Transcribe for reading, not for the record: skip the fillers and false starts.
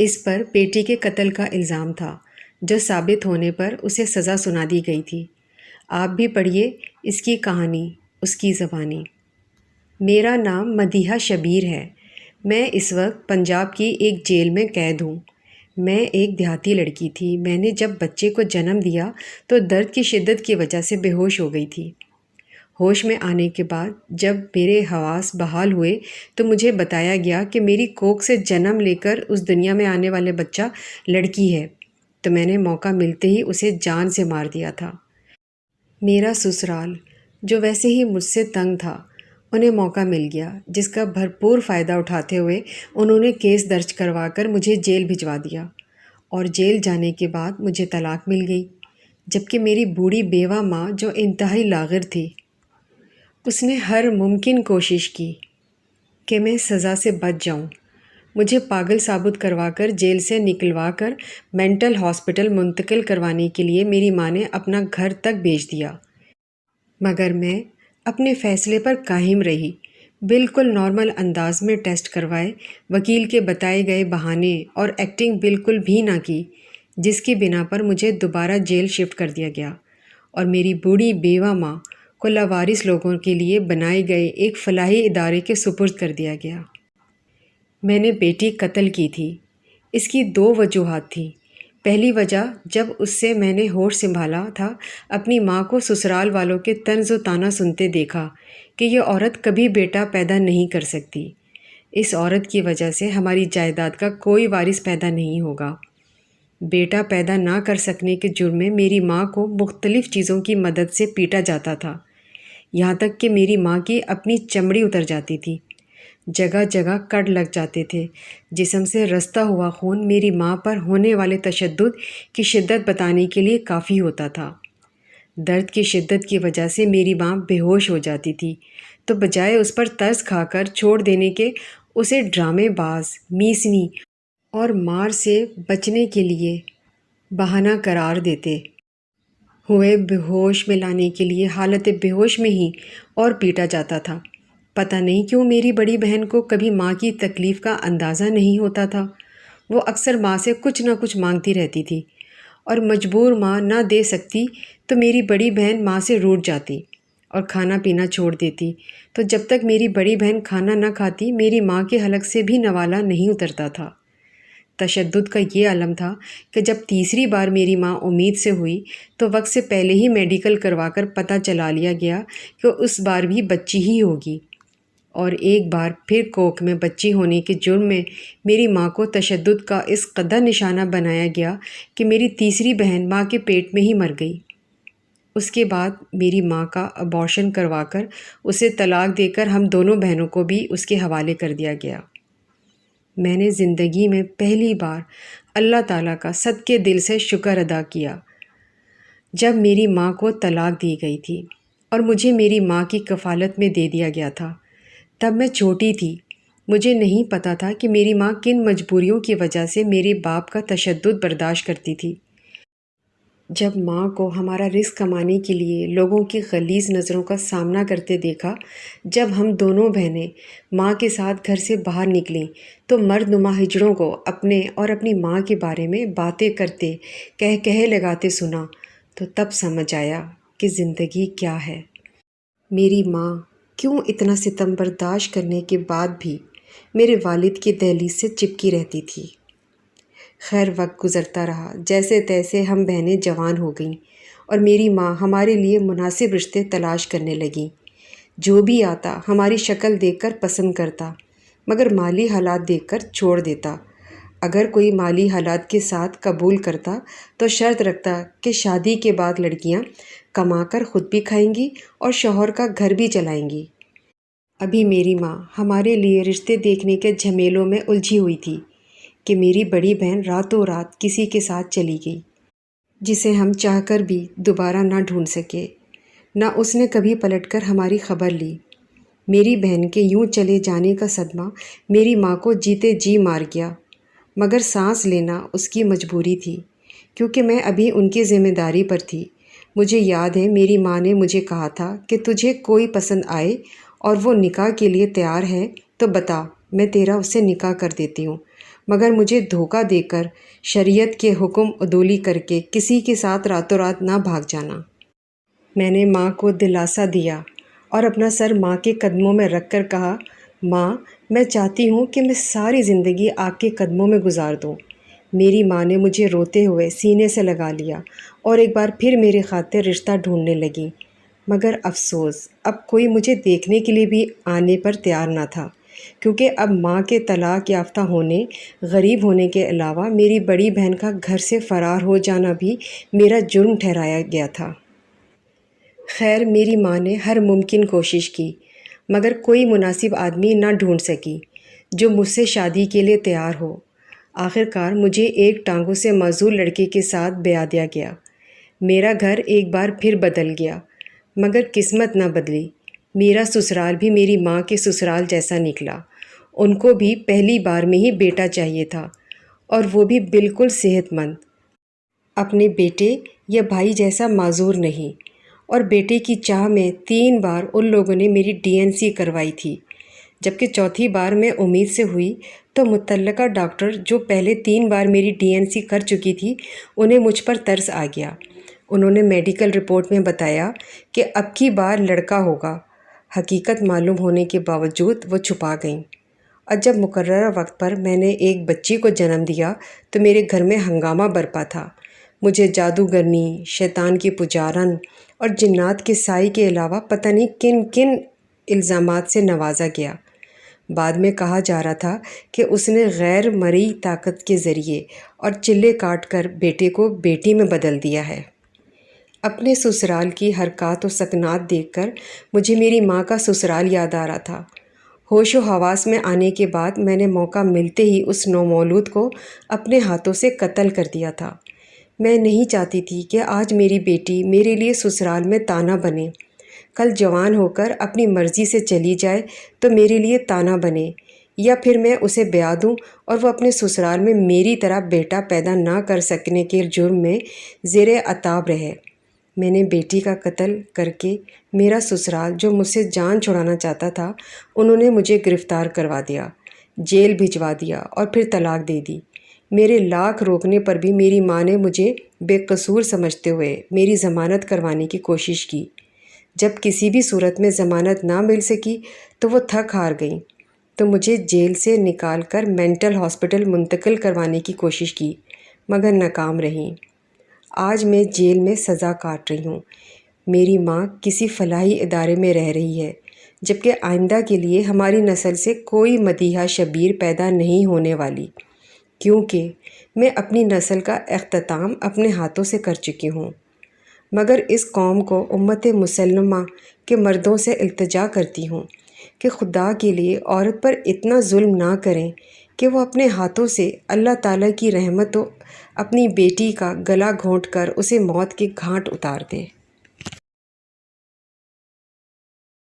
اس پر بیٹی کے قتل کا الزام تھا جو ثابت ہونے پر اسے سزا سنا دی گئی تھی۔ آپ بھی پڑھیے اس کی کہانی اس کی زبانی۔ میرا نام مدیحہ شبیر ہے۔ میں اس وقت پنجاب کی ایک جیل میں قید ہوں۔ میں ایک دیہاتی لڑکی تھی۔ میں نے جب بچے کو جنم دیا تو درد کی شدت کی وجہ سے بے ہوش ہو گئی تھی۔ ہوش میں آنے کے بعد جب میرے حواس بحال ہوئے تو مجھے بتایا گیا کہ میری کوکھ سے جنم لے کر اس دنیا میں آنے والے بچہ لڑکی ہے، تو میں نے موقع ملتے ہی اسے جان سے مار دیا تھا۔ میرا سسرال جو ویسے ہی مجھ سے تنگ تھا، انہیں موقع مل گیا جس کا بھرپور فائدہ اٹھاتے ہوئے انہوں نے کیس درج کروا کر مجھے جیل بھجوا دیا، اور جیل جانے کے بعد مجھے طلاق مل گئی، جبکہ میری بوڑھی بیوہ ماں جو انتہائی لاغر تھی، اس نے ہر ممکن کوشش کی کہ میں سزا سے بچ جاؤں۔ مجھے پاگل ثابت کروا کر جیل سے نکلوا کر مینٹل ہاسپٹل منتقل کروانے کے لیے میری ماں نے اپنا گھر تک بھیج دیا، مگر میں اپنے فیصلے پر قائم رہی۔ بالکل نارمل انداز میں ٹیسٹ کروائے، وکیل کے بتائے گئے بہانے اور ایکٹنگ بالکل بھی نہ کی، جس کی بنا پر مجھے دوبارہ جیل شفٹ کر دیا گیا اور میری بوڑھی بیوہ ماں کو لاوارث لوگوں کے لیے بنائے گئے ایک فلاحی ادارے کے سپرد کر دیا گیا۔ میں نے بیٹی قتل کی تھی۔ اس کی دو وجوہات تھیں۔ پہلی وجہ، جب اس سے میں نے ہوش سنبھالا تھا، اپنی ماں کو سسرال والوں کے طنز و طعنہ سنتے دیکھا کہ یہ عورت کبھی بیٹا پیدا نہیں کر سکتی، اس عورت کی وجہ سے ہماری جائیداد کا کوئی وارث پیدا نہیں ہوگا۔ بیٹا پیدا نہ کر سکنے کے جرم میں میری ماں کو مختلف چیزوں کی مدد سے پیٹا جاتا تھا، یہاں تک کہ میری ماں کی اپنی چمڑی اتر جاتی تھی، جگہ جگہ کٹ لگ جاتے تھے، جسم سے رستا ہوا خون میری ماں پر ہونے والے تشدد کی شدت بتانے کے لیے کافی ہوتا تھا۔ درد کی شدت کی وجہ سے میری ماں بے ہوش ہو جاتی تھی، تو بجائے اس پر ترس کھا کر چھوڑ دینے کے اسے ڈرامے باز، میسنی اور مار سے بچنے کے لیے بہانہ قرار دیتے ہوئے بے ہوش میں لانے کے لیے حالت بے ہوش میں ہی اور پیٹا جاتا تھا۔ پتہ نہیں کیوں میری بڑی بہن کو کبھی ماں کی تکلیف کا اندازہ نہیں ہوتا تھا۔ وہ اکثر ماں سے کچھ نہ کچھ مانگتی رہتی تھی، اور مجبور ماں نہ دے سکتی تو میری بڑی بہن ماں سے روٹھ جاتی اور کھانا پینا چھوڑ دیتی، تو جب تک میری بڑی بہن کھانا نہ کھاتی میری ماں کے حلق سے بھی نوالا نہیں اترتا تھا۔ تشدد کا یہ عالم تھا کہ جب تیسری بار میری ماں امید سے ہوئی تو وقت سے پہلے ہی میڈیکل کروا کر پتہ چلا لیا گیا کہ اس بار بھی بچی ہی ہوگی، اور ایک بار پھر کوکھ میں بچی ہونے کے جرم میں میری ماں کو تشدد کا اس قدر نشانہ بنایا گیا کہ میری تیسری بہن ماں کے پیٹ میں ہی مر گئی۔ اس کے بعد میری ماں کا ابارشن کروا کر اسے طلاق دے کر ہم دونوں بہنوں کو بھی اس کے حوالے کر دیا گیا۔ میں نے زندگی میں پہلی بار اللہ تعالیٰ کا صدقے دل سے شکر ادا کیا جب میری ماں کو طلاق دی گئی تھی اور مجھے میری ماں کی کفالت میں دے دیا گیا تھا۔ تب میں چھوٹی تھی، مجھے نہیں پتہ تھا کہ میری ماں کن مجبوریوں کی وجہ سے میرے باپ کا تشدد برداشت کرتی تھی۔ جب ماں کو ہمارا رزق کمانے کے لیے لوگوں کی غلیظ نظروں کا سامنا کرتے دیکھا، جب ہم دونوں بہنیں ماں کے ساتھ گھر سے باہر نکلیں تو مرد نما ہجڑوں کو اپنے اور اپنی ماں کے بارے میں باتیں کرتے، کہے لگاتے سنا، تو تب سمجھ آیا کہ زندگی کیا ہے۔ میری ماں کیوں اتنا ستم برداشت کرنے کے بعد بھی میرے والد کی دہلیز سے چپکی رہتی تھی۔ خیر، وقت گزرتا رہا، جیسے تیسے ہم بہنیں جوان ہو گئیں اور میری ماں ہمارے لیے مناسب رشتے تلاش کرنے لگیں۔ جو بھی آتا ہماری شکل دیکھ کر پسند کرتا، مگر مالی حالات دیکھ کر چھوڑ دیتا۔ اگر کوئی مالی حالات کے ساتھ قبول کرتا تو شرط رکھتا کہ شادی کے بعد لڑکیاں کما کر خود بھی کھائیں گی اور شوہر کا گھر بھی چلائیں گی۔ ابھی میری ماں ہمارے لیے رشتے دیکھنے کے جھمیلوں میں الجھی ہوئی تھی کہ میری بڑی بہن راتوں رات کسی کے ساتھ چلی گئی، جسے ہم چاہ کر بھی دوبارہ نہ ڈھونڈ سکے، نہ اس نے کبھی پلٹ کر ہماری خبر لی۔ میری بہن کے یوں چلے جانے کا صدمہ میری ماں کو جیتے جی مار گیا، مگر سانس لینا اس کی مجبوری تھی، کیونکہ میں ابھی ان کی ذمہ داری پر تھی۔ مجھے یاد ہے میری ماں نے مجھے کہا تھا کہ تجھے کوئی پسند آئے اور وہ نکاح کے لیے تیار ہے تو بتا، میں تیرا اس سے نکاح کر دیتی ہوں۔ مگر مجھے دھوکہ دے کر شریعت کے حکم عدولی کر کے کسی کے ساتھ راتوں رات نہ بھاگ جانا۔ میں نے ماں کو دلاسا دیا اور اپنا سر ماں کے قدموں میں رکھ کر کہا، ماں، میں چاہتی ہوں کہ میں ساری زندگی آپ کے قدموں میں گزار دوں۔ میری ماں نے مجھے روتے ہوئے سینے سے لگا لیا اور ایک بار پھر میری خاطر رشتہ ڈھونڈنے لگی، مگر افسوس اب کوئی مجھے دیکھنے کے لیے بھی آنے پر تیار نہ تھا، کیونکہ اب ماں کے طلاق یافتہ ہونے، غریب ہونے کے علاوہ میری بڑی بہن کا گھر سے فرار ہو جانا بھی میرا جرم ٹھہرایا گیا تھا۔ خیر میری ماں نے ہر ممکن کوشش کی، مگر کوئی مناسب آدمی نہ ڈھونڈ سکی جو مجھ سے شادی کے لیے تیار ہو۔ آخرکار مجھے ایک ٹانگوں سے معزول لڑکے کے ساتھ بیاہ دیا گیا۔ میرا گھر ایک بار پھر بدل گیا، مگر قسمت نہ بدلی۔ میرا سسرال بھی میری ماں کے سسرال جیسا نکلا۔ ان کو بھی پہلی بار میں ہی بیٹا چاہیے تھا، اور وہ بھی بالکل صحت مند، اپنے بیٹے یا بھائی جیسا معذور نہیں۔ اور بیٹے کی چاہ میں 3 بار ان لوگوں نے میری DNC کروائی تھی، جبکہ چوتھی بار میں امید سے ہوئی تو متعلقہ ڈاکٹر جو پہلے 3 بار میری DNC کر چکی تھی، انہیں مجھ پر ترس آ گیا۔ انہوں نے میڈیکل رپورٹ میں بتایا کہ اب کی بار لڑکا ہوگا۔ حقیقت معلوم ہونے کے باوجود وہ چھپا گئیں، اور جب مقررہ وقت پر میں نے ایک بچی کو جنم دیا تو میرے گھر میں ہنگامہ برپا تھا۔ مجھے جادوگرنی، شیطان کی پجارن اور جنات کے سائے کے علاوہ پتہ نہیں کن کن الزامات سے نوازا گیا۔ بعد میں کہا جا رہا تھا کہ اس نے غیر مرئی طاقت کے ذریعے اور چلے کاٹ کر بیٹے کو بیٹی میں بدل دیا ہے۔ اپنے سسرال کی حرکات و سکنات دیکھ کر مجھے میری ماں کا سسرال یاد آ رہا تھا۔ ہوش و حواس میں آنے کے بعد میں نے موقع ملتے ہی اس نومولود کو اپنے ہاتھوں سے قتل کر دیا تھا۔ میں نہیں چاہتی تھی کہ آج میری بیٹی میرے لیے سسرال میں تانا بنے، کل جوان ہو کر اپنی مرضی سے چلی جائے تو میرے لیے تانا بنے، یا پھر میں اسے بیاہ دوں اور وہ اپنے سسرال میں میری طرح بیٹا پیدا نہ کر سکنے کے جرم میں زیر عتاب رہے۔ میں نے بیٹی کا قتل کر کے میرا سسرال جو مجھ سے جان چھڑانا چاہتا تھا، انہوں نے مجھے گرفتار کروا دیا، جیل بھجوا دیا اور پھر طلاق دے دی۔ میرے لاکھ روکنے پر بھی میری ماں نے مجھے بے قصور سمجھتے ہوئے میری ضمانت کروانے کی کوشش کی۔ جب کسی بھی صورت میں ضمانت نہ مل سکی تو وہ تھک ہار گئیں، تو مجھے جیل سے نکال کر مینٹل ہاسپٹل منتقل کروانے کی کوشش کی، مگر ناکام رہیں۔ آج میں جیل میں سزا کاٹ رہی ہوں۔ میری ماں کسی فلاحی ادارے میں رہ رہی ہے، جبکہ آئندہ کے لیے ہماری نسل سے کوئی مدیحہ شبیر پیدا نہیں ہونے والی، کیونکہ میں اپنی نسل کا اختتام اپنے ہاتھوں سے کر چکی ہوں۔ مگر اس قوم کو، امت مسلمہ کے مردوں سے التجا کرتی ہوں کہ خدا کے لیے عورت پر اتنا ظلم نہ کریں کہ وہ اپنے ہاتھوں سے اللہ تعالیٰ کی رحمت و اپنی بیٹی کا گلا گھونٹ کر اسے موت کے گھاٹ اتار دے۔